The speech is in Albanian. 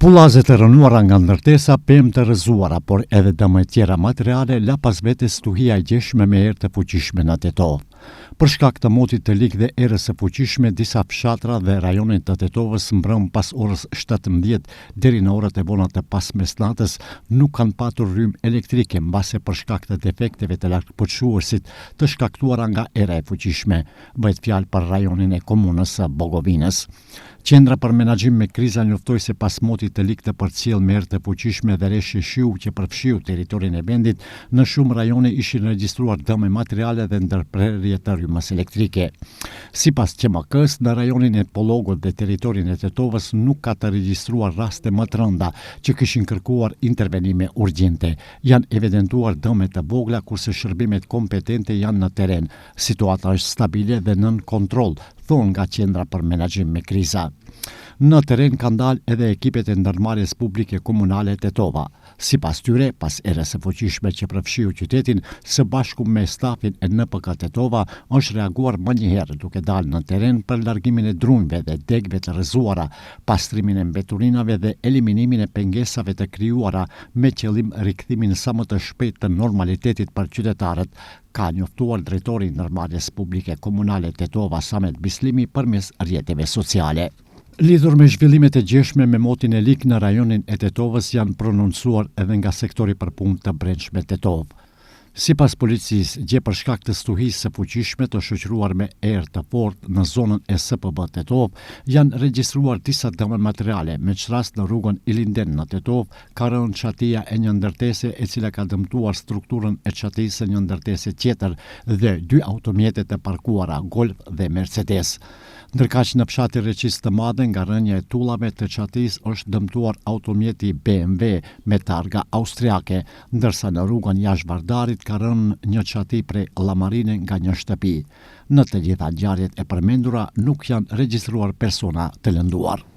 Pullazet e rënuara nga ndërtesa, pemë të rrëzuara, por edhe dëme tjera materiale la pas vetes stuhia e gjeshme me erë të fuqishme në Tetov. Për shkak të motit të ligë dhe erës së fuqishme, disa fshatra dhe rajonin të Tetovës mbrëm pas orës 17 deri në orët e vona të pasmesnatës nuk kanë patur rrymë elektrike mbase për shkak të defekteve të lartëpërçuesit të shkaktuara nga era e fuqishme. Bëhet fjalë për rajonin e komunës së Bogovinës. Qendra për menaxhim me kriza njoftoi se pas motit të ligë të përcjell me erë të fuqishme dhe rreshje shiu që përfshiu territorin e vendit, në shumë rajone ishin regjistruar dëme materiale dhe ndërprerje të rrymës elektrike. Sipas QMK-s, në rajonin e Pollogut dhe territorin e Tetovës nuk ka të regjistruar raste më të rënda që kishin kërkuar intervenime urgjente. Janë evidentuar dëme të vogla kurse shërbimet kompetente janë në teren. Situata është stabile dhe nën kontroll, thonë nga Qendra për menaxhim me kriza. Në teren kanë dalë edhe ekipet e ndërmarrjes publike komunale Tetova. Sipas tyre, pas erës së fuqishme që përfshiu qytetin, së bashku me stafin e NPK Tetova, është reaguar më njëherë duke dalë në teren për largimin e drunjve dhe degëve të rrëzuara, pastrimin e mbeturinave dhe eliminimin e pengesave të krijuara me qëllim rikthimin sa më të shpejtë të normalitetit për qytetarët, ka njoftuar drejtori i ndërmarrjes publike komunale Tetova Samet Bislimi përmes rrjeteve sociale. Lidhur me zhvillimet e gjeshme me motin e ligë në rajonin e Tetovës janë prononcuar edhe nga sektori për punë të brendshme Tetov. Sipas policisë, gjë për shkak të stuhisë së fuqishme të shoqëruar me erë të fortë në zonën e SPB Tetov, janë regjistruar disa dëme materiale, me rast në rrugën Ilinden në Tetov ka rënë çatia e një ndërtese e cila ka dëmtuar strukturën e çatisë së një ndërtese tjetër dhe 2 automjete të parkuara, Golf dhe Mercedes. Ndërkaq në fshatin Reqis të Madhe nga rënja e tullave të çatisë është dëmtuar automjeti BMW me targa austriake, ndërsa në rrugën jashtë Vardarit ka rënë një çati prej llamarine nga një shtëpi. Në të gjitha ngjarjet e përmendura nuk janë regjistruar persona të lënduar.